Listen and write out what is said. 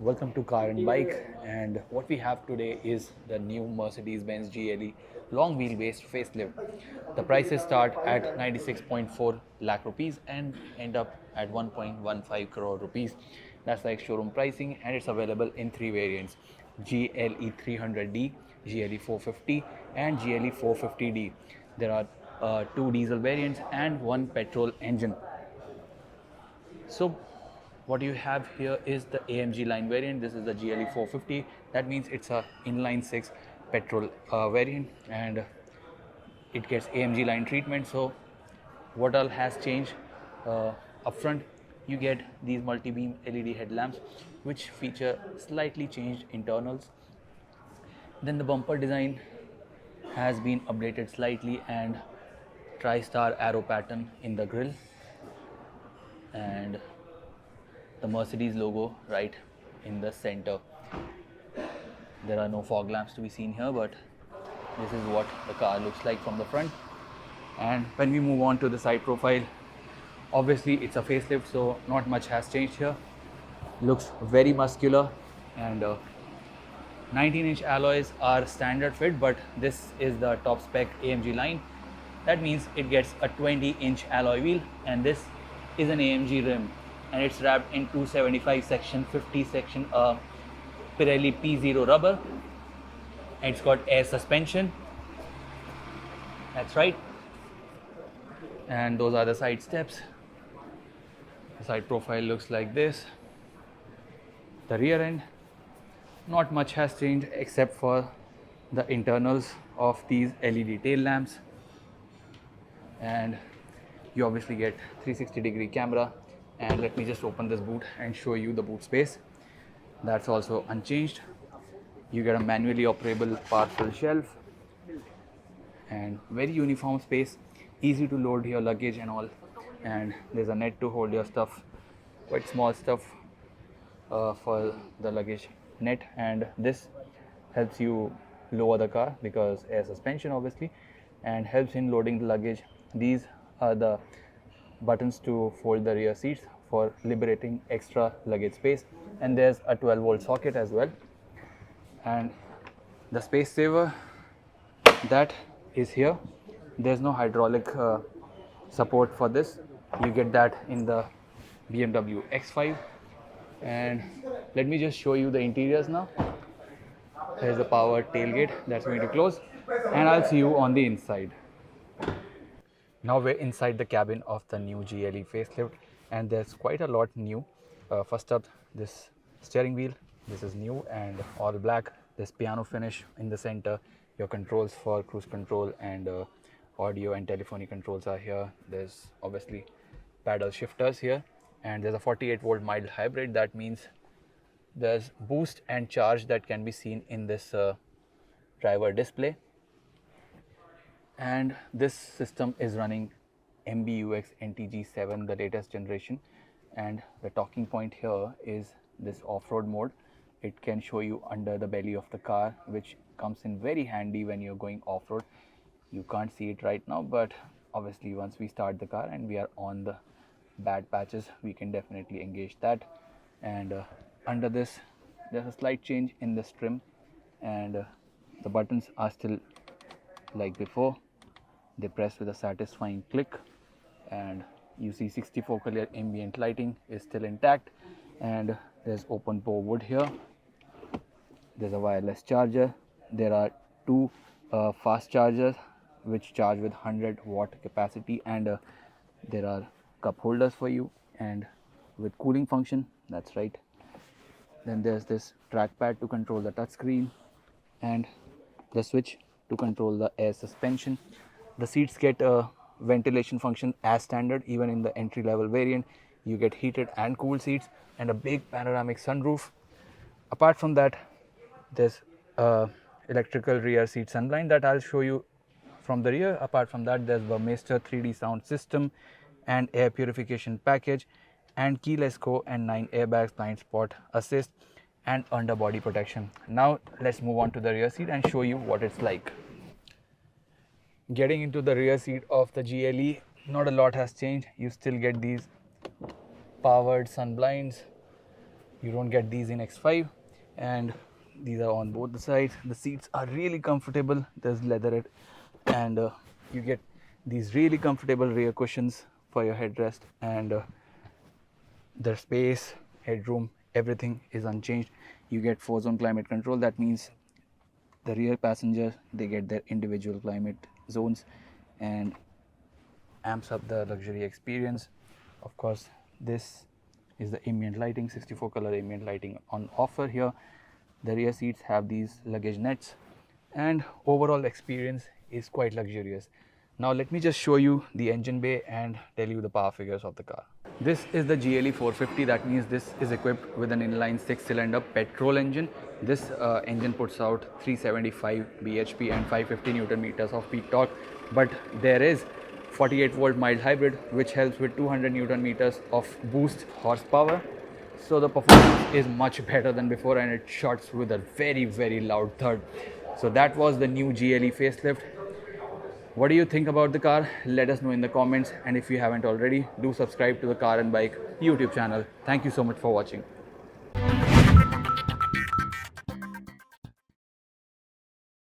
Welcome to Car and Bike, and what we have today is the new Mercedes-Benz GLE long wheelbase facelift. The prices start at 96.4 lakh rupees and end up at 1.15 crore rupees. That's like showroom pricing, and it's available in three variants: GLE 300D, GLE 450, and GLE 450D. There are two diesel variants and one petrol engine. So what you have here is the AMG line variant. This is the GLE 450. That means it's a inline 6 petrol variant, and it gets AMG line treatment. So what all has changed up front? You get these multi-beam LED headlamps which feature slightly changed internals. Then the bumper design has been updated slightly, and tri-star arrow pattern in the grille, and the Mercedes logo right in the center. There are no fog lamps to be seen here, but this is what the car looks like from the front. And when we move on to the side profile, obviously it's a facelift, so not much has changed here. Looks very muscular, and 19-inch alloys are standard fit, but this is the top spec AMG line. That means it gets a 20-inch alloy wheel, and this is an AMG rim, and it's wrapped in 275 section 50 section Pirelli P0 rubber, and it's got air suspension. That's right. And those are the side steps. The side profile looks like this. The rear end, not much has changed except for the internals of these LED tail lamps, and you obviously get 360-degree camera. And let me just open this boot and show you the boot space. That's also unchanged. You get a manually operable parcel shelf and very uniform space, easy to load your luggage and all. And there's a net to hold your stuff, quite small stuff for the luggage net. And this helps you lower the car because air suspension obviously, and helps in loading the luggage. These are the buttons to fold the rear seats for liberating extra luggage space, and there's a 12-volt socket as well. And the space saver, that is here. There's no hydraulic support for this. You get that in the BMW X5. And let me just show you the interiors now. There's the power tailgate that's going to close, and I'll see you on the inside. Now we're inside the cabin of the new GLE facelift, and there's quite a lot new. First up, this steering wheel. This is new and all black. This piano finish in the center. Your controls for cruise control and audio and telephony controls are here. There's obviously paddle shifters here, and there's a 48-volt mild hybrid. That means there's boost and charge that can be seen in this driver display. And this system is running MBUX NTG7, the latest generation. And the talking point here is this off-road mode. It can show you under the belly of the car, which comes in very handy when you're going off-road. You can't see it right now, but obviously once we start the car and we are on the bad patches, we can definitely engage that. And under this, there's a slight change in this trim, and the buttons are still like before. They press with a satisfying click, and you see 64 color ambient lighting is still intact, and there's open bore wood here. There's a wireless charger. There are two fast chargers which charge with 100-watt capacity, and there are cup holders for you and with cooling function. That's right. Then there's this trackpad to control the touchscreen, and the switch to control the air suspension. The seats get a ventilation function as standard. Even in the entry level variant, you get heated and cooled seats and a big panoramic sunroof. Apart from that, there's electrical rear seat sunblind that I'll show you from the rear. Apart from that, there's the Master 3D sound system and air purification package, and keyless go and 9 airbags, blind spot assist, and underbody protection. Now let's move on to the rear seat and show you what it's like. Getting into the rear seat of the GLE, not a lot has changed. You still get these powered sun blinds, You don't get these in X5, and these are on both the sides. The seats are really comfortable. There's leather, and you get these really comfortable rear cushions for your headrest, and the space, headroom, everything is unchanged. You get 4-zone climate control. That means the rear passengers, they get their individual climate zones and amps up the luxury experience. Of course, this is the ambient lighting, 64 color ambient lighting on offer here. The rear seats have these luggage nets, and overall experience is quite luxurious. Now let me just show you the engine bay and tell you the power figures of the car. This is the GLE 450. That means this is equipped with an inline 6-cylinder petrol engine. This engine puts out 375 bhp and 550 newton meters of peak torque, but there is 48 volt mild hybrid which helps with 200 newton meters of boost horsepower. So the performance is much better than before, and it shuts with a very loud thud. So that was the new GLE facelift. What do you think about the car? Let us know in the comments, and if you haven't already, do subscribe to the Car and Bike YouTube channel. Thank you so much for watching.